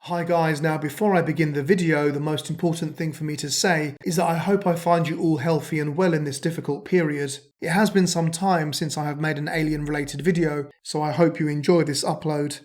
Hi guys, now before I begin the video, the most important thing for me to say is that I hope I find you all healthy and well in this difficult period. It has been some time since I have made an alien related video, so I hope you enjoy this upload.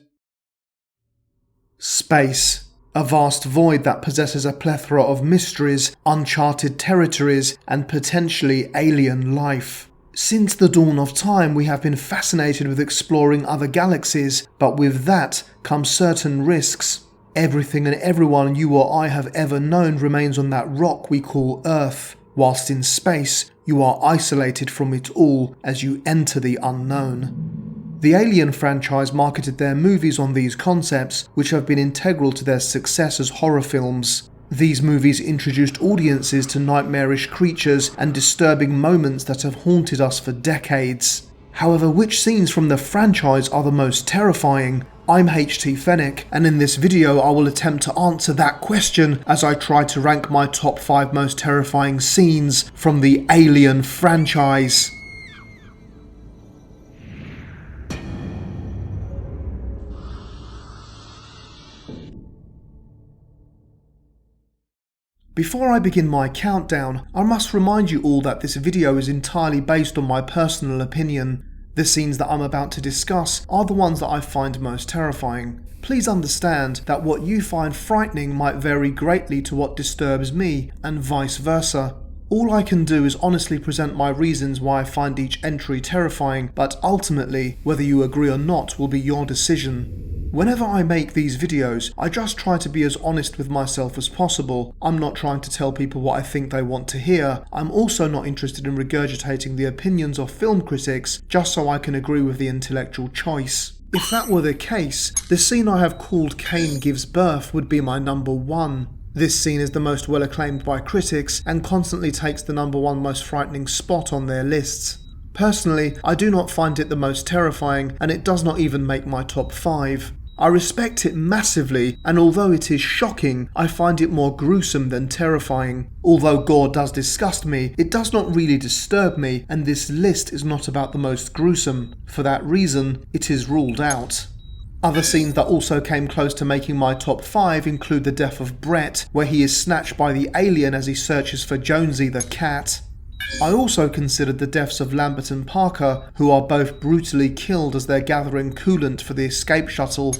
Space. A vast void that possesses a plethora of mysteries, uncharted territories, and potentially alien life. Since the dawn of time, we have been fascinated with exploring other galaxies, but with that comes certain risks. Everything and everyone you or I have ever known remains on that rock we call Earth, whilst in space you are isolated from it all as you enter the unknown. The Alien franchise marketed their movies on these concepts, which have been integral to their success as horror films. These movies introduced audiences to nightmarish creatures and disturbing moments that have haunted us for decades. However, which scenes from the franchise are the most terrifying? I'm HT Fennec, and in this video I will attempt to answer that question as I try to rank my top 5 most terrifying scenes from the Alien franchise. Before I begin my countdown, I must remind you all that this video is entirely based on my personal opinion. The scenes that I'm about to discuss are the ones that I find most terrifying. Please understand that what you find frightening might vary greatly to what disturbs me, and vice versa. All I can do is honestly present my reasons why I find each entry terrifying, but ultimately, whether you agree or not will be your decision. Whenever I make these videos, I just try to be as honest with myself as possible. I'm not trying to tell people what I think they want to hear. I'm also not interested in regurgitating the opinions of film critics just so I can agree with the intellectual choice. If that were the case, the scene I have called Cain Gives Birth would be my number 1. This scene is the most well acclaimed by critics and constantly takes the number 1 most frightening spot on their lists. Personally, I do not find it the most terrifying, and it does not even make my top 5. I respect it massively, and although it is shocking, I find it more gruesome than terrifying. Although gore does disgust me, it does not really disturb me, and this list is not about the most gruesome. For that reason, it is ruled out. Other scenes that also came close to making my top 5 include the death of Brett, where he is snatched by the alien as he searches for Jonesy the cat. I also considered the deaths of Lambert and Parker, who are both brutally killed as they're gathering coolant for the escape shuttle.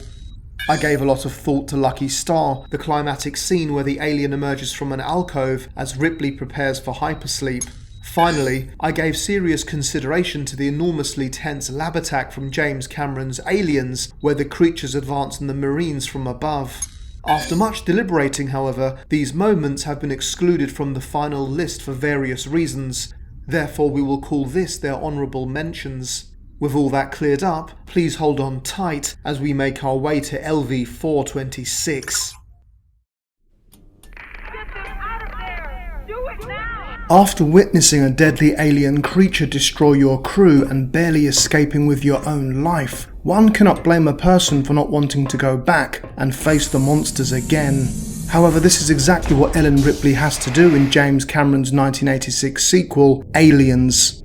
I gave a lot of thought to Lucky Star, the climatic scene where the alien emerges from an alcove as Ripley prepares for hypersleep. Finally, I gave serious consideration to the enormously tense lab attack from James Cameron's Aliens, where the creatures advance on the Marines from above. After much deliberating, however, these moments have been excluded from the final list for various reasons. Therefore, we will call this their honourable mentions. With all that cleared up, please hold on tight as we make our way to LV-426. After witnessing a deadly alien creature destroy your crew and barely escaping with your own life, one cannot blame a person for not wanting to go back and face the monsters again. However, this is exactly what Ellen Ripley has to do in James Cameron's 1986 sequel, Aliens.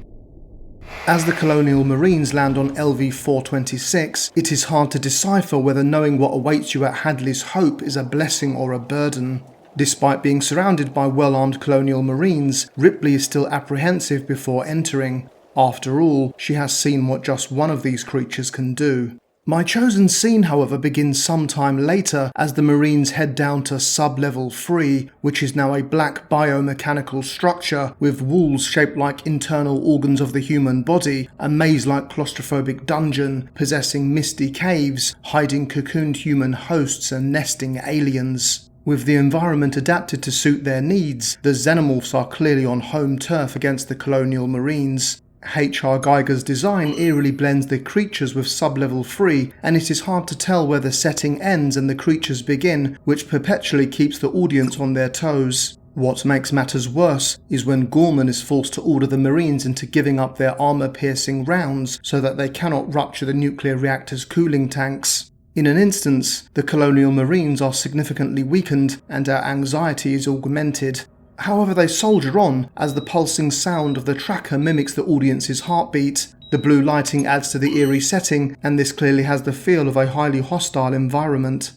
As the Colonial Marines land on LV-426, it is hard to decipher whether knowing what awaits you at Hadley's Hope is a blessing or a burden. Despite being surrounded by well-armed Colonial Marines, Ripley is still apprehensive before entering. After all, she has seen what just one of these creatures can do. My chosen scene, however, begins sometime later as the Marines head down to Sub-Level 3, which is now a black biomechanical structure with walls shaped like internal organs of the human body, a maze-like claustrophobic dungeon possessing misty caves, hiding cocooned human hosts and nesting aliens. With the environment adapted to suit their needs, the Xenomorphs are clearly on home turf against the Colonial Marines. H.R. Giger's design eerily blends the creatures with Sub-Level 3, and it is hard to tell where the setting ends and the creatures begin, which perpetually keeps the audience on their toes. What makes matters worse is when Gorman is forced to order the Marines into giving up their armour-piercing rounds so that they cannot rupture the nuclear reactor's cooling tanks. In an instance, the Colonial Marines are significantly weakened and our anxiety is augmented. However, they soldier on as the pulsing sound of the tracker mimics the audience's heartbeat. The blue lighting adds to the eerie setting, and this clearly has the feel of a highly hostile environment.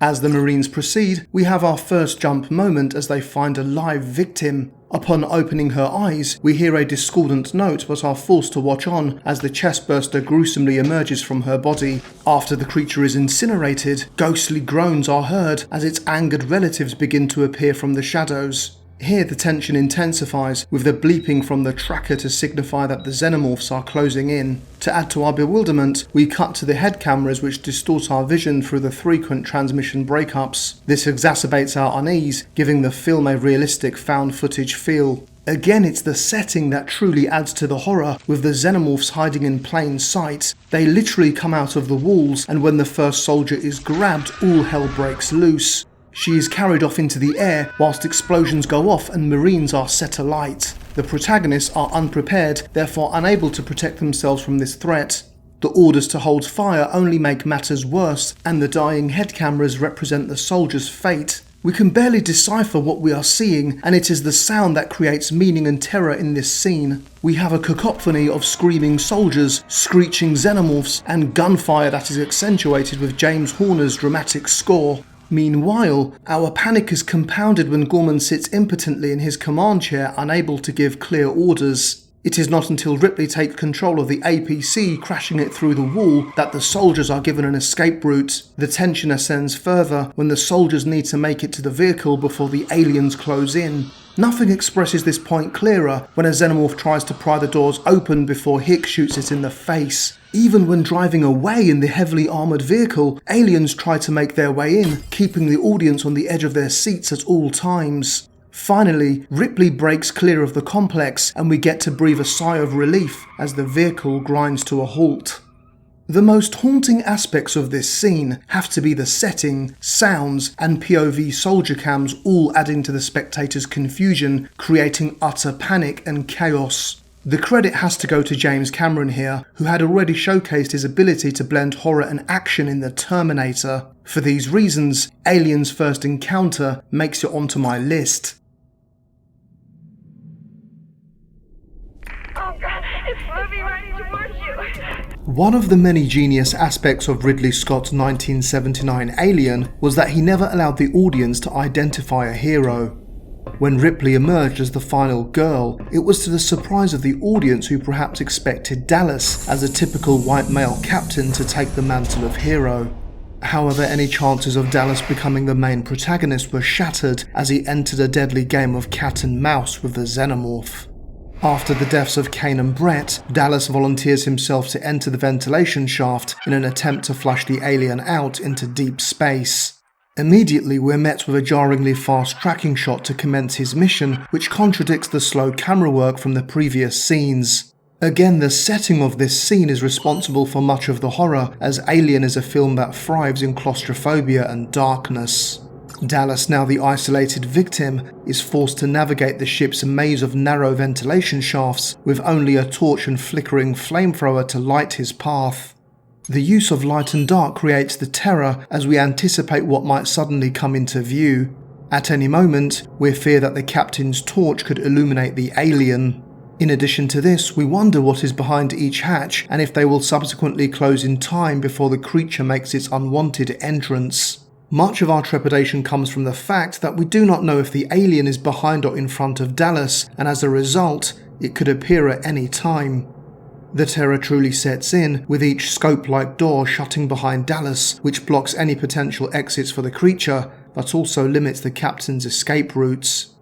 As the Marines proceed, we have our first jump moment as they find a live victim. Upon opening her eyes, we hear a discordant note but are forced to watch on as the chestburster gruesomely emerges from her body. After the creature is incinerated, ghostly groans are heard as its angered relatives begin to appear from the shadows. Here the tension intensifies, with the bleeping from the tracker to signify that the xenomorphs are closing in. To add to our bewilderment, we cut to the head cameras which distort our vision through the frequent transmission breakups. This exacerbates our unease, giving the film a realistic found footage feel. Again, it's the setting that truly adds to the horror, with the xenomorphs hiding in plain sight. They literally come out of the walls, and when the first soldier is grabbed, all hell breaks loose. She is carried off into the air whilst explosions go off and Marines are set alight. The protagonists are unprepared, therefore unable to protect themselves from this threat. The orders to hold fire only make matters worse, and the dying head cameras represent the soldiers' fate. We can barely decipher what we are seeing, and it is the sound that creates meaning and terror in this scene. We have a cacophony of screaming soldiers, screeching xenomorphs, and gunfire that is accentuated with James Horner's dramatic score. Meanwhile, our panic is compounded when Gorman sits impotently in his command chair, unable to give clear orders. It is not until Ripley takes control of the APC, crashing it through the wall, that the soldiers are given an escape route. The tension ascends further when the soldiers need to make it to the vehicle before the aliens close in. Nothing expresses this point clearer when a xenomorph tries to pry the doors open before Hick shoots it in the face. Even when driving away in the heavily armoured vehicle, aliens try to make their way in, keeping the audience on the edge of their seats at all times. Finally, Ripley breaks clear of the complex and we get to breathe a sigh of relief as the vehicle grinds to a halt. The most haunting aspects of this scene have to be the setting, sounds, and POV soldier cams, all adding to the spectator's confusion, creating utter panic and chaos. The credit has to go to James Cameron here, who had already showcased his ability to blend horror and action in The Terminator. For these reasons, Alien's First Encounter makes it onto my list. Oh God, it's moving right towards you. One of the many genius aspects of Ridley Scott's 1979 Alien was that he never allowed the audience to identify a hero. When Ripley emerged as the final girl, it was to the surprise of the audience who perhaps expected Dallas as a typical white male captain to take the mantle of hero. However, any chances of Dallas becoming the main protagonist were shattered as he entered a deadly game of cat and mouse with the xenomorph. After the deaths of Kane and Brett, Dallas volunteers himself to enter the ventilation shaft in an attempt to flush the alien out into deep space. Immediately, we're met with a jarringly fast tracking shot to commence his mission, which contradicts the slow camera work from the previous scenes. Again, the setting of this scene is responsible for much of the horror, as Alien is a film that thrives in claustrophobia and darkness. Dallas, now the isolated victim, is forced to navigate the ship's maze of narrow ventilation shafts with only a torch and flickering flamethrower to light his path. The use of light and dark creates the terror as we anticipate what might suddenly come into view. At any moment, we fear that the captain's torch could illuminate the alien. In addition to this, we wonder what is behind each hatch and if they will subsequently close in time before the creature makes its unwanted entrance. Much of our trepidation comes from the fact that we do not know if the alien is behind or in front of Dallas, and as a result, it could appear at any time. The terror truly sets in, with each scope-like door shutting behind Dallas, which blocks any potential exits for the creature, but also limits the captain's escape routes.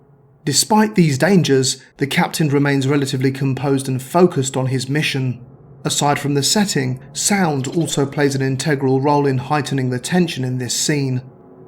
Despite these dangers, the captain remains relatively composed and focused on his mission. Aside from the setting, sound also plays an integral role in heightening the tension in this scene.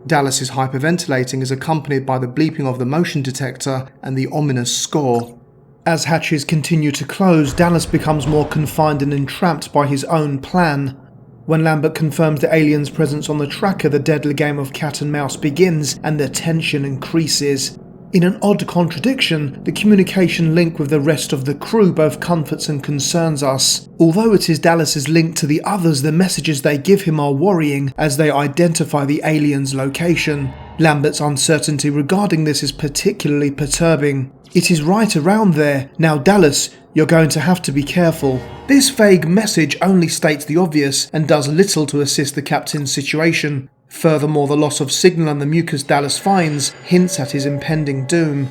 Dallas's hyperventilating is accompanied by the bleeping of the motion detector and the ominous score. As hatches continue to close, Dallas becomes more confined and entrapped by his own plan. When Lambert confirms the alien's presence on the tracker, the deadly game of cat and mouse begins and the tension increases. In an odd contradiction, the communication link with the rest of the crew both comforts and concerns us. Although it is Dallas's link to the others, the messages they give him are worrying as they identify the alien's location. Lambert's uncertainty regarding this is particularly perturbing. It is right around there. Now Dallas, you're going to have to be careful. This vague message only states the obvious and does little to assist the captain's situation. Furthermore, the loss of signal and the mucus Dallas finds hints at his impending doom.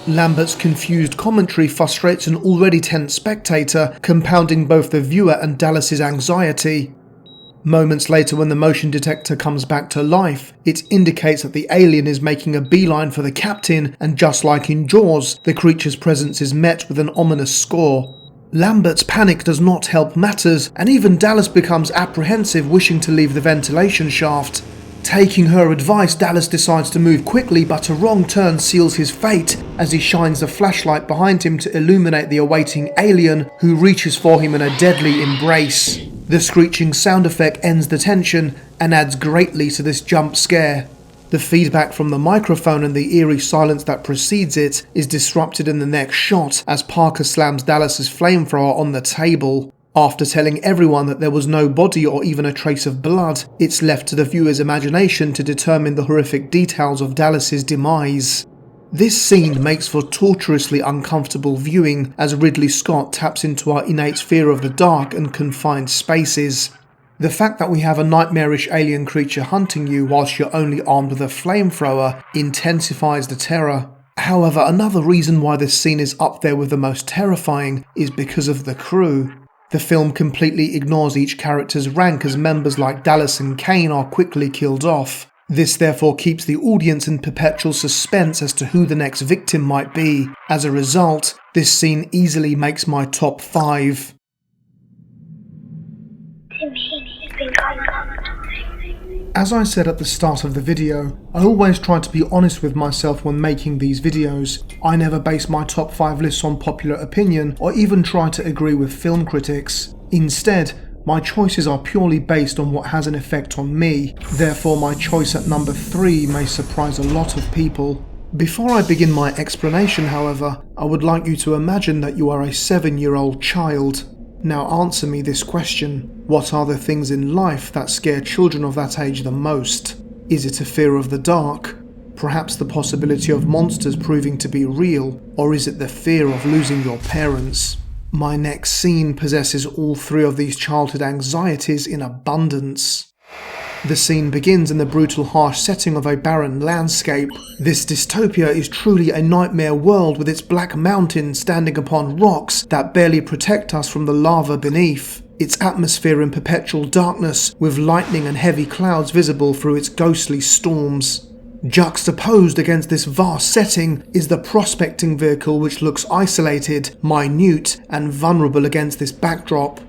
Lambert's confused commentary frustrates an already tense spectator, compounding both the viewer and Dallas's anxiety. Moments later, when the motion detector comes back to life, it indicates that the alien is making a beeline for the captain, and just like in Jaws, the creature's presence is met with an ominous score. Lambert's panic does not help matters, and even Dallas becomes apprehensive, wishing to leave the ventilation shaft. Taking her advice, Dallas decides to move quickly, but a wrong turn seals his fate as he shines a flashlight behind him to illuminate the awaiting alien, who reaches for him in a deadly embrace. The screeching sound effect ends the tension and adds greatly to this jump scare. The feedback from the microphone and the eerie silence that precedes it is disrupted in the next shot as Parker slams Dallas's flamethrower on the table. After telling everyone that there was no body or even a trace of blood, it's left to the viewer's imagination to determine the horrific details of Dallas's demise. This scene makes for torturously uncomfortable viewing as Ridley Scott taps into our innate fear of the dark and confined spaces. The fact that we have a nightmarish alien creature hunting you whilst you're only armed with a flamethrower intensifies the terror. However, another reason why this scene is up there with the most terrifying is because of the crew. The film completely ignores each character's rank as members like Dallas and Kane are quickly killed off. This therefore keeps the audience in perpetual suspense as to who the next victim might be. As a result, this scene easily makes my top 5. As I said at the start of the video, I always try to be honest with myself when making these videos. I never base my top 5 lists on popular opinion or even try to agree with film critics. Instead, my choices are purely based on what has an effect on me. Therefore, my choice at number 3 may surprise a lot of people. Before I begin my explanation, however, I would like you to imagine that you are a 7-year-old child. Now answer me this question: what are the things in life that scare children of that age the most? Is it a fear of the dark? Perhaps the possibility of monsters proving to be real? Or is it the fear of losing your parents? My next scene possesses all 3 of these childhood anxieties in abundance. The scene begins in the brutal, harsh setting of a barren landscape. This dystopia is truly a nightmare world, with its black mountains standing upon rocks that barely protect us from the lava beneath. Its atmosphere in perpetual darkness, with lightning and heavy clouds visible through its ghostly storms. Juxtaposed against this vast setting is the prospecting vehicle, which looks isolated, minute, and vulnerable against this backdrop.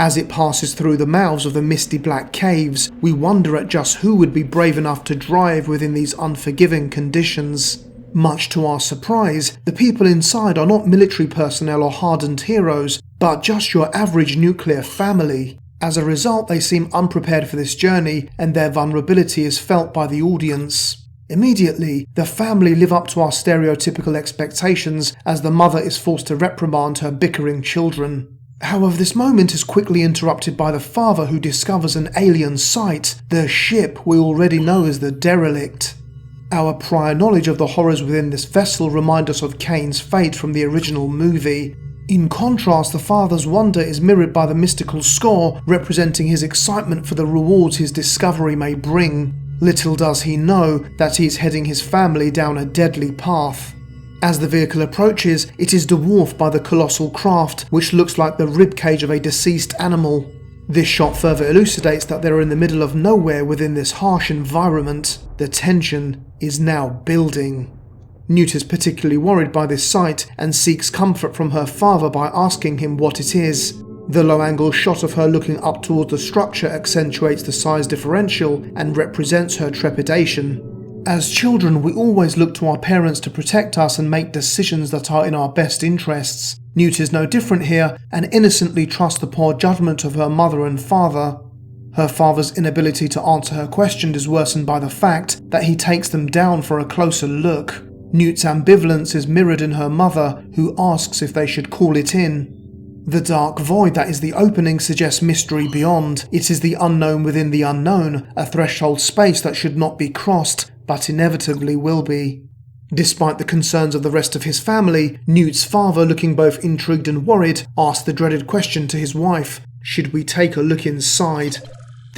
As it passes through the mouths of the misty black caves, we wonder at just who would be brave enough to drive within these unforgiving conditions. Much to our surprise, the people inside are not military personnel or hardened heroes, but just your average nuclear family. As a result, they seem unprepared for this journey, and their vulnerability is felt by the audience. Immediately, the family live up to our stereotypical expectations as the mother is forced to reprimand her bickering children. However, this moment is quickly interrupted by the father, who discovers an alien sight, the ship we already know as the Derelict. Our prior knowledge of the horrors within this vessel remind us of Kane's fate from the original movie. In contrast, the father's wonder is mirrored by the mystical score, representing his excitement for the rewards his discovery may bring. Little does he know that he is heading his family down a deadly path. As the vehicle approaches, it is dwarfed by the colossal craft, which looks like the ribcage of a deceased animal. This shot further elucidates that they are in the middle of nowhere within this harsh environment. The tension is now building. Newt is particularly worried by this sight and seeks comfort from her father by asking him what it is. The low-angle shot of her looking up towards the structure accentuates the size differential and represents her trepidation. As children, we always look to our parents to protect us and make decisions that are in our best interests. Newt is no different here, and innocently trusts the poor judgment of her mother and father. Her father's inability to answer her question is worsened by the fact that he takes them down for a closer look. Newt's ambivalence is mirrored in her mother, who asks if they should call it in. The dark void that is the opening suggests mystery beyond. It is the unknown within the unknown, a threshold space that should not be crossed, but inevitably will be. Despite the concerns of the rest of his family, Newt's father, looking both intrigued and worried, asks the dreaded question to his wife: should we take a look inside?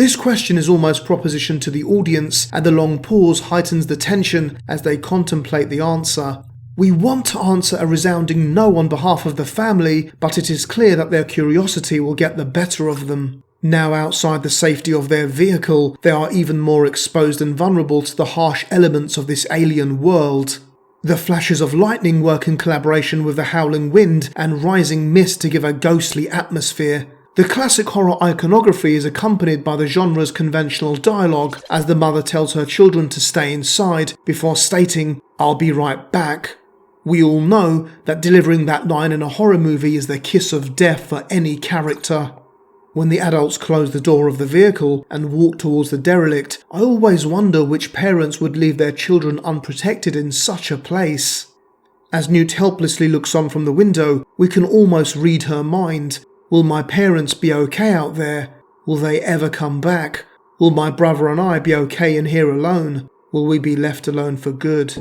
This question is almost propositioned to the audience, and the long pause heightens the tension as they contemplate the answer. We want to answer a resounding no on behalf of the family, but it is clear that their curiosity will get the better of them. Now outside the safety of their vehicle, they are even more exposed and vulnerable to the harsh elements of this alien world. The flashes of lightning work in collaboration with the howling wind and rising mist to give a ghostly atmosphere. The classic horror iconography is accompanied by the genre's conventional dialogue as the mother tells her children to stay inside before stating, "I'll be right back." We all know that delivering that line in a horror movie is the kiss of death for any character. When the adults close the door of the vehicle and walk towards the derelict, I always wonder which parents would leave their children unprotected in such a place. As Newt helplessly looks on from the window, we can almost read her mind. Will my parents be okay out there? Will they ever come back? Will my brother and I be okay in here alone? Will we be left alone for good?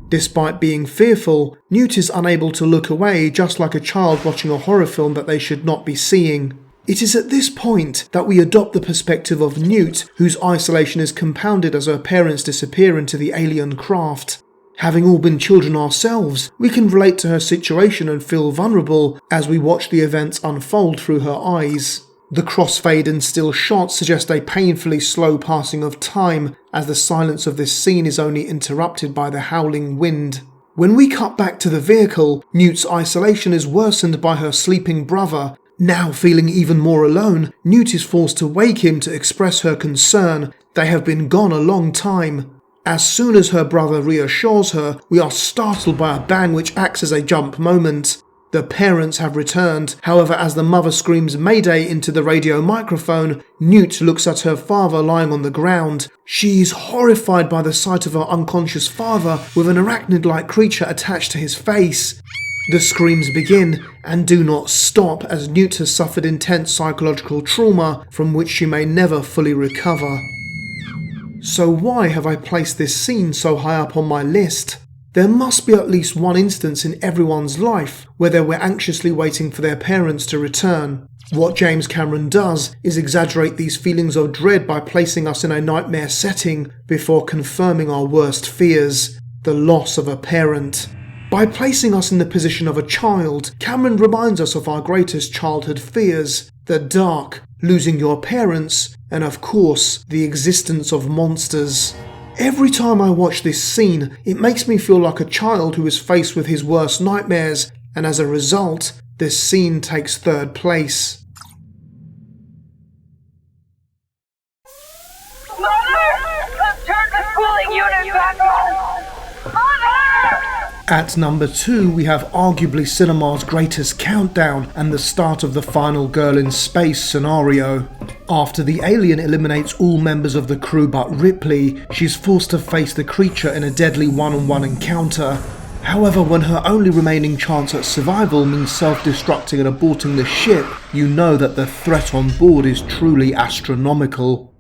Despite being fearful, Newt is unable to look away, just like a child watching a horror film that they should not be seeing. It is at this point that we adopt the perspective of Newt, whose isolation is compounded as her parents disappear into the alien craft. Having all been children ourselves, we can relate to her situation and feel vulnerable as we watch the events unfold through her eyes. The crossfade and still shots suggest a painfully slow passing of time, as the silence of this scene is only interrupted by the howling wind. When we cut back to the vehicle, Newt's isolation is worsened by her sleeping brother. Now feeling even more alone, Newt is forced to wake him to express her concern. They have been gone a long time. As soon as her brother reassures her, we are startled by a bang which acts as a jump moment. The parents have returned. However, as the mother screams Mayday into the radio microphone, Newt looks at her father lying on the ground. She is horrified by the sight of her unconscious father with an arachnid-like creature attached to his face. The screams begin and do not stop as Newt has suffered intense psychological trauma from which she may never fully recover. So why have I placed this scene so high up on my list? There must be at least one instance in everyone's life where they were anxiously waiting for their parents to return. What James Cameron does is exaggerate these feelings of dread by placing us in a nightmare setting before confirming our worst fears, the loss of a parent. By placing us in the position of a child, Cameron reminds us of our greatest childhood fears, the dark, losing your parents, and of course, the existence of monsters. Every time I watch this scene, it makes me feel like a child who is faced with his worst nightmares, and as a result, this scene takes third place. Mother! Turn the cooling unit back on! Mother! At number 2, we have arguably cinema's greatest countdown and the start of the final girl in space scenario. After the alien eliminates all members of the crew but Ripley, she's forced to face the creature in a deadly one-on-one encounter. However, when her only remaining chance at survival means self-destructing and aborting the ship, you know that the threat on board is truly astronomical.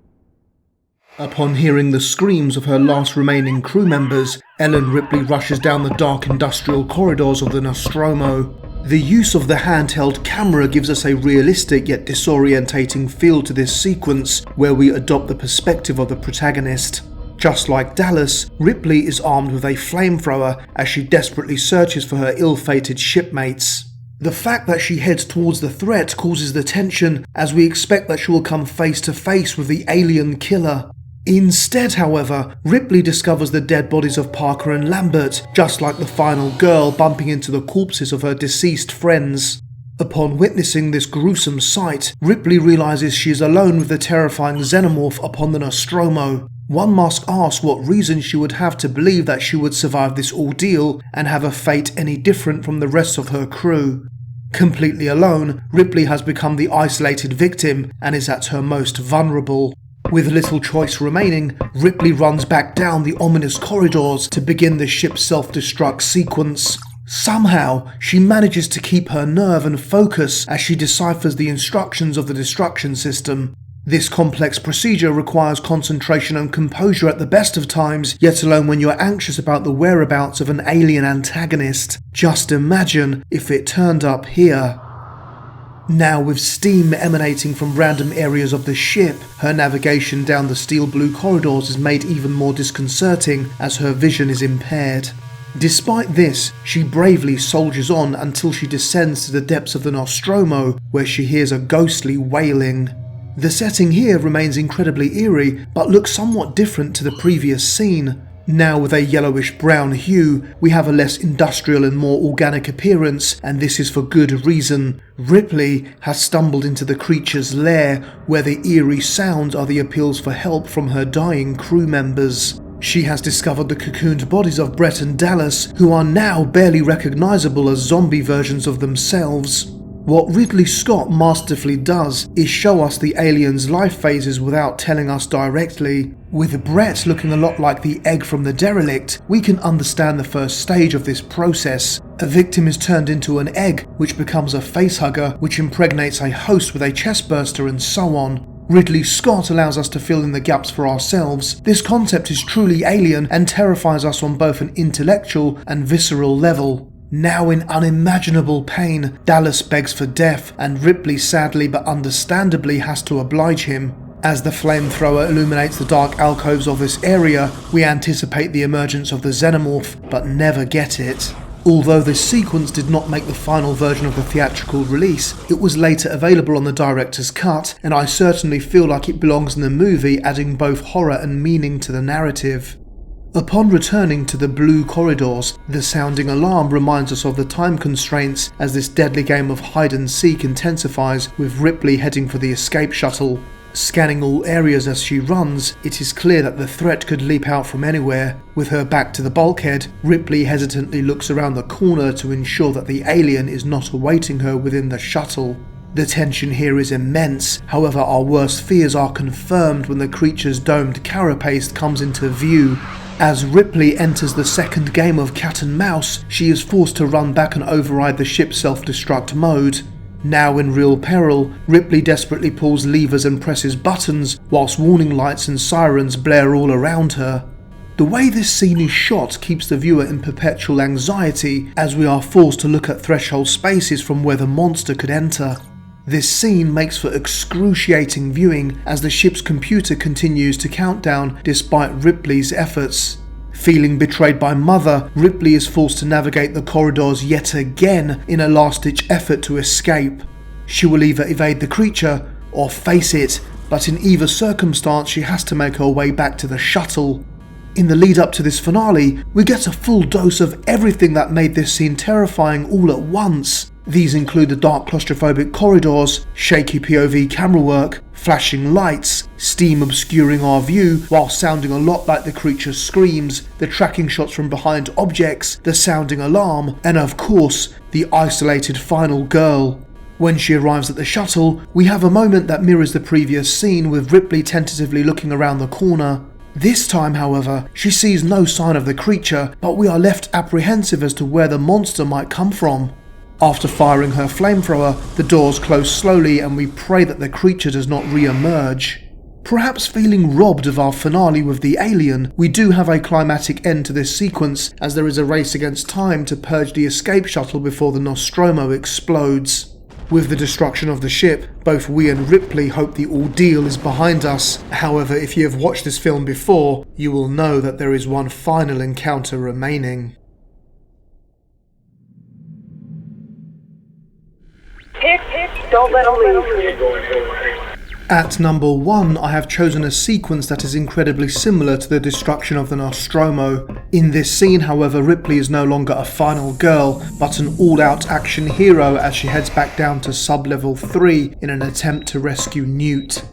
Upon hearing the screams of her last remaining crew members, Ellen Ripley rushes down the dark industrial corridors of the Nostromo. The use of the handheld camera gives us a realistic yet disorientating feel to this sequence, where we adopt the perspective of the protagonist. Just like Dallas, Ripley is armed with a flamethrower as she desperately searches for her ill-fated shipmates. The fact that she heads towards the threat causes the tension, as we expect that she will come face to face with the alien killer. Instead, however, Ripley discovers the dead bodies of Parker and Lambert, just like the final girl bumping into the corpses of her deceased friends. Upon witnessing this gruesome sight, Ripley realizes she is alone with the terrifying xenomorph upon the Nostromo. One must ask what reason she would have to believe that she would survive this ordeal and have a fate any different from the rest of her crew. Completely alone, Ripley has become the isolated victim and is at her most vulnerable. With little choice remaining, Ripley runs back down the ominous corridors to begin the ship's self-destruct sequence. Somehow, she manages to keep her nerve and focus as she deciphers the instructions of the destruction system. This complex procedure requires concentration and composure at the best of times, yet alone when you're anxious about the whereabouts of an alien antagonist. Just imagine if it turned up here. Now, with steam emanating from random areas of the ship, her navigation down the steel blue corridors is made even more disconcerting as her vision is impaired. Despite this, she bravely soldiers on until she descends to the depths of the Nostromo, where she hears a ghostly wailing. The setting here remains incredibly eerie, but looks somewhat different to the previous scene. Now with a yellowish-brown hue, we have a less industrial and more organic appearance, and this is for good reason. Ripley has stumbled into the creature's lair, where the eerie sounds are the appeals for help from her dying crew members. She has discovered the cocooned bodies of Brett and Dallas, who are now barely recognizable as zombie versions of themselves. What Ridley Scott masterfully does is show us the aliens' life phases without telling us directly. With Brett looking a lot like the egg from the derelict, we can understand the first stage of this process. A victim is turned into an egg, which becomes a facehugger, which impregnates a host with a chestburster, and so on. Ridley Scott allows us to fill in the gaps for ourselves. This concept is truly alien and terrifies us on both an intellectual and visceral level. Now in unimaginable pain, Dallas begs for death, and Ripley sadly but understandably has to oblige him. As the flamethrower illuminates the dark alcoves of this area, we anticipate the emergence of the xenomorph, but never get it. Although this sequence did not make the final version of the theatrical release, it was later available on the director's cut, and I certainly feel like it belongs in the movie, adding both horror and meaning to the narrative. Upon returning to the blue corridors, the sounding alarm reminds us of the time constraints as this deadly game of hide and seek intensifies, with Ripley heading for the escape shuttle. Scanning all areas as she runs, it is clear that the threat could leap out from anywhere. With her back to the bulkhead, Ripley hesitantly looks around the corner to ensure that the alien is not awaiting her within the shuttle. The tension here is immense, however our worst fears are confirmed when the creature's domed carapace comes into view. As Ripley enters the second game of cat and mouse, she is forced to run back and override the ship's self-destruct mode. Now in real peril, Ripley desperately pulls levers and presses buttons, whilst warning lights and sirens blare all around her. The way this scene is shot keeps the viewer in perpetual anxiety, as we are forced to look at threshold spaces from where the monster could enter. This scene makes for excruciating viewing as the ship's computer continues to count down despite Ripley's efforts. Feeling betrayed by Mother, Ripley is forced to navigate the corridors yet again in a last-ditch effort to escape. She will either evade the creature or face it, but in either circumstance she has to make her way back to the shuttle. In the lead up to this finale, we get a full dose of everything that made this scene terrifying all at once. These include the dark claustrophobic corridors, shaky POV camera work, flashing lights, steam obscuring our view while sounding a lot like the creature's screams, the tracking shots from behind objects, the sounding alarm, and of course, the isolated final girl. When she arrives at the shuttle, we have a moment that mirrors the previous scene with Ripley tentatively looking around the corner. This time, however, she sees no sign of the creature, but we are left apprehensive as to where the monster might come from. After firing her flamethrower, the doors close slowly and we pray that the creature does not re-emerge. Perhaps feeling robbed of our finale with the alien, we do have a climatic end to this sequence as there is a race against time to purge the escape shuttle before the Nostromo explodes. With the destruction of the ship, both we and Ripley hope the ordeal is behind us. However, if you have watched this film before, you will know that there is one final encounter remaining. Don't let them leave. At number 1, I have chosen a sequence that is incredibly similar to the destruction of the Nostromo. In this scene, however, Ripley is no longer a final girl, but an all-out action hero as she heads back down to sub-level 3 in an attempt to rescue Newt.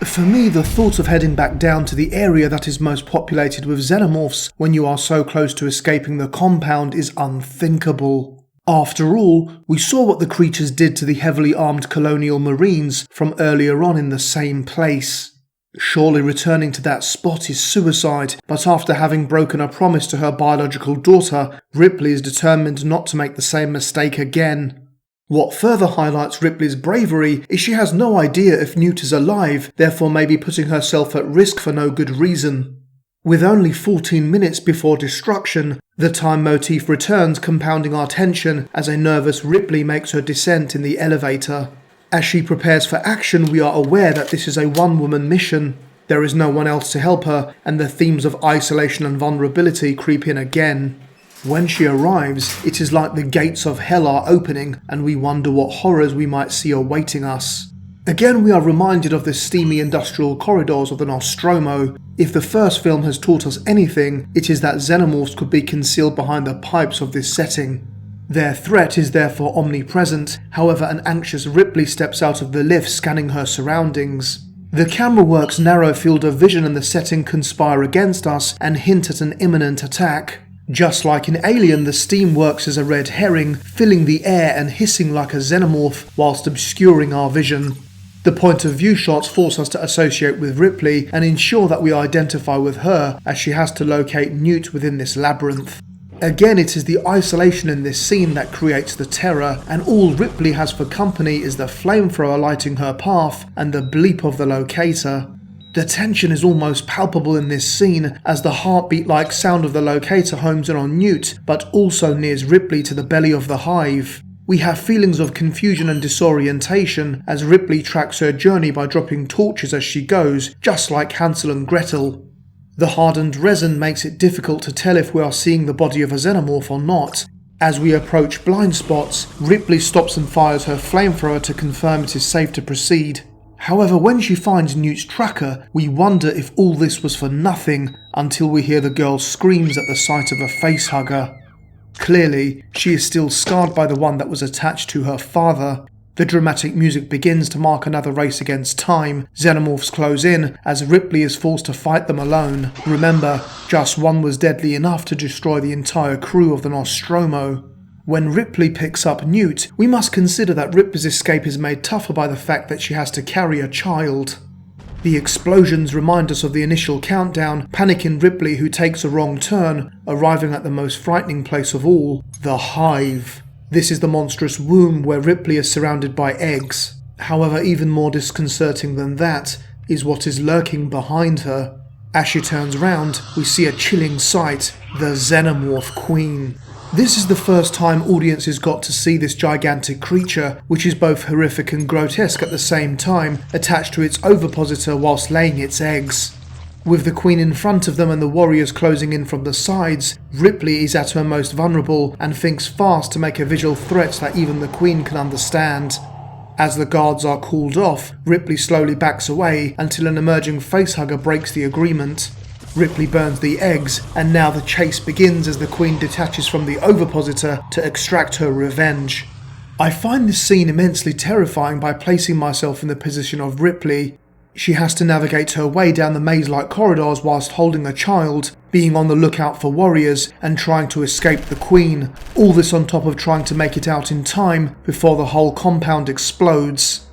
For me, the thought of heading back down to the area that is most populated with xenomorphs when you are so close to escaping the compound is unthinkable. After all, we saw what the creatures did to the heavily armed colonial marines from earlier on in the same place. Surely returning to that spot is suicide, but after having broken a promise to her biological daughter, Ripley is determined not to make the same mistake again. What further highlights Ripley's bravery is she has no idea if Newt is alive, therefore may be putting herself at risk for no good reason. With only 14 minutes before destruction, the time motif returns, compounding our tension as a nervous Ripley makes her descent in the elevator. As she prepares for action, we are aware that this is a one-woman mission. There is no one else to help her, and the themes of isolation and vulnerability creep in again. When she arrives, it is like the gates of hell are opening, and we wonder what horrors we might see awaiting us. Again, we are reminded of the steamy industrial corridors of the Nostromo. If the first film has taught us anything, it is that xenomorphs could be concealed behind the pipes of this setting. Their threat is therefore omnipresent. However, an anxious Ripley steps out of the lift, scanning her surroundings. The camera work's narrow field of vision and the setting conspire against us and hint at an imminent attack. Just like in Alien, the steam works as a red herring, filling the air and hissing like a xenomorph whilst obscuring our vision. The point of view shots force us to associate with Ripley and ensure that we identify with her as she has to locate Newt within this labyrinth. Again, it is the isolation in this scene that creates the terror, and all Ripley has for company is the flamethrower lighting her path and the bleep of the locator. The tension is almost palpable in this scene as the heartbeat-like sound of the locator homes in on Newt, but also nears Ripley to the belly of the hive. We have feelings of confusion and disorientation as Ripley tracks her journey by dropping torches as she goes, just like Hansel and Gretel. The hardened resin makes it difficult to tell if we are seeing the body of a xenomorph or not. As we approach blind spots, Ripley stops and fires her flamethrower to confirm it is safe to proceed. However, when she finds Newt's tracker, we wonder if all this was for nothing until we hear the girl's screams at the sight of a facehugger. Clearly, she is still scarred by the one that was attached to her father. The dramatic music begins to mark another race against time. Xenomorphs close in as Ripley is forced to fight them alone. Remember, just one was deadly enough to destroy the entire crew of the Nostromo. When Ripley picks up Newt, we must consider that Ripley's escape is made tougher by the fact that she has to carry a child. The explosions remind us of the initial countdown, panic in Ripley who takes a wrong turn, arriving at the most frightening place of all, the hive. This is the monstrous womb where Ripley is surrounded by eggs. However, even more disconcerting than that is what is lurking behind her. As she turns round, we see a chilling sight, the Xenomorph Queen. This is the first time audiences got to see this gigantic creature, which is both horrific and grotesque at the same time, attached to its ovipositor whilst laying its eggs. With the Queen in front of them and the warriors closing in from the sides, Ripley is at her most vulnerable and thinks fast to make a visual threat that even the Queen can understand. As the guards are called off, Ripley slowly backs away until an emerging facehugger breaks the agreement. Ripley burns the eggs, and now the chase begins as the Queen detaches from the ovipositor to extract her revenge. I find this scene immensely terrifying by placing myself in the position of Ripley. She has to navigate her way down the maze-like corridors whilst holding a child, being on the lookout for warriors, and trying to escape the Queen. All this on top of trying to make it out in time before the whole compound explodes.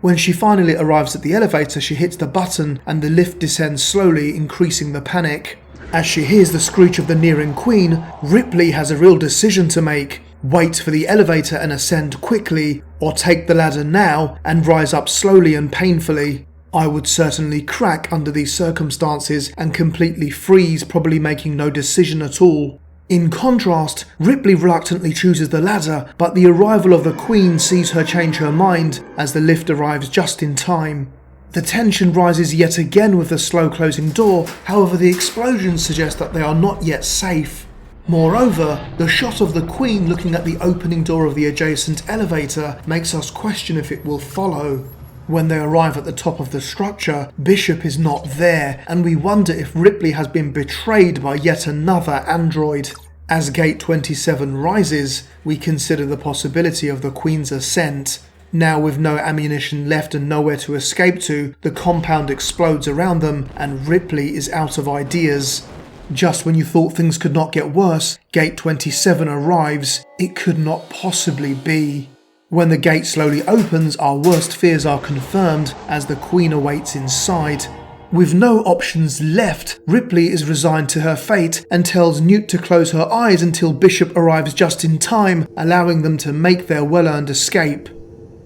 When she finally arrives at the elevator, she hits the button and the lift descends slowly, increasing the panic. As she hears the screech of the nearing Queen, Ripley has a real decision to make. Wait for the elevator and ascend quickly, or take the ladder now and rise up slowly and painfully. I would certainly crack under these circumstances and completely freeze, probably making no decision at all. In contrast, Ripley reluctantly chooses the ladder, but the arrival of the Queen sees her change her mind as the lift arrives just in time. The tension rises yet again with the slow closing door, however the explosions suggest that they are not yet safe. Moreover, the shot of the Queen looking at the opening door of the adjacent elevator makes us question if it will follow. When they arrive at the top of the structure, Bishop is not there, and we wonder if Ripley has been betrayed by yet another android. As Gate 27 rises, we consider the possibility of the Queen's ascent. Now with no ammunition left and nowhere to escape to, the compound explodes around them and Ripley is out of ideas. Just when you thought things could not get worse, Gate 27 arrives. It could not possibly be. When the gate slowly opens, our worst fears are confirmed as the Queen awaits inside. With no options left, Ripley is resigned to her fate and tells Newt to close her eyes until Bishop arrives just in time, allowing them to make their well-earned escape.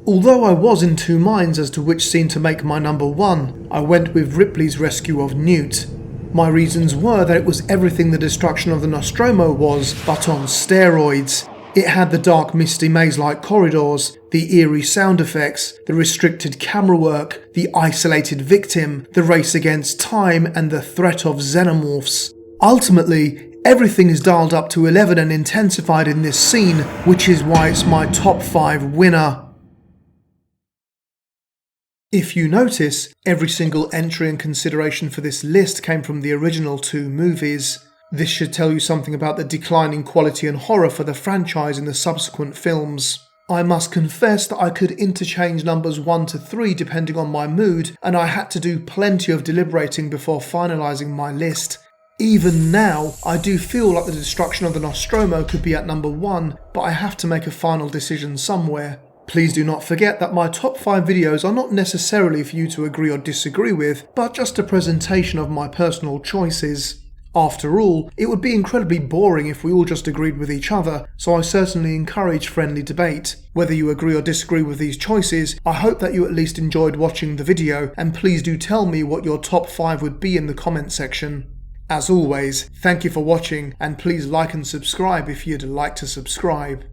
Although I was in two minds as to which scene to make my number one, I went with Ripley's rescue of Newt. My reasons were that it was everything the Destruction of the Nostromo was, but on steroids. It had the dark, misty maze-like corridors, the eerie sound effects, the restricted camera work, the isolated victim, the race against time, and the threat of xenomorphs. Ultimately, everything is dialed up to 11 and intensified in this scene, which is why it's my top 5 winner. If you notice, every single entry and consideration for this list came from the original 2 movies. This should tell you something about the declining quality and horror for the franchise in the subsequent films. I must confess that I could interchange numbers 1 to 3 depending on my mood, and I had to do plenty of deliberating before finalising my list. Even now, I do feel like the Destruction of the Nostromo could be at number 1, but I have to make a final decision somewhere. Please do not forget that my top 5 videos are not necessarily for you to agree or disagree with, but just a presentation of my personal choices. After all, it would be incredibly boring if we all just agreed with each other, so I certainly encourage friendly debate. Whether you agree or disagree with these choices, I hope that you at least enjoyed watching the video, and please do tell me what your top 5 would be in the comment section. As always, thank you for watching, and please like and subscribe if you'd like to subscribe.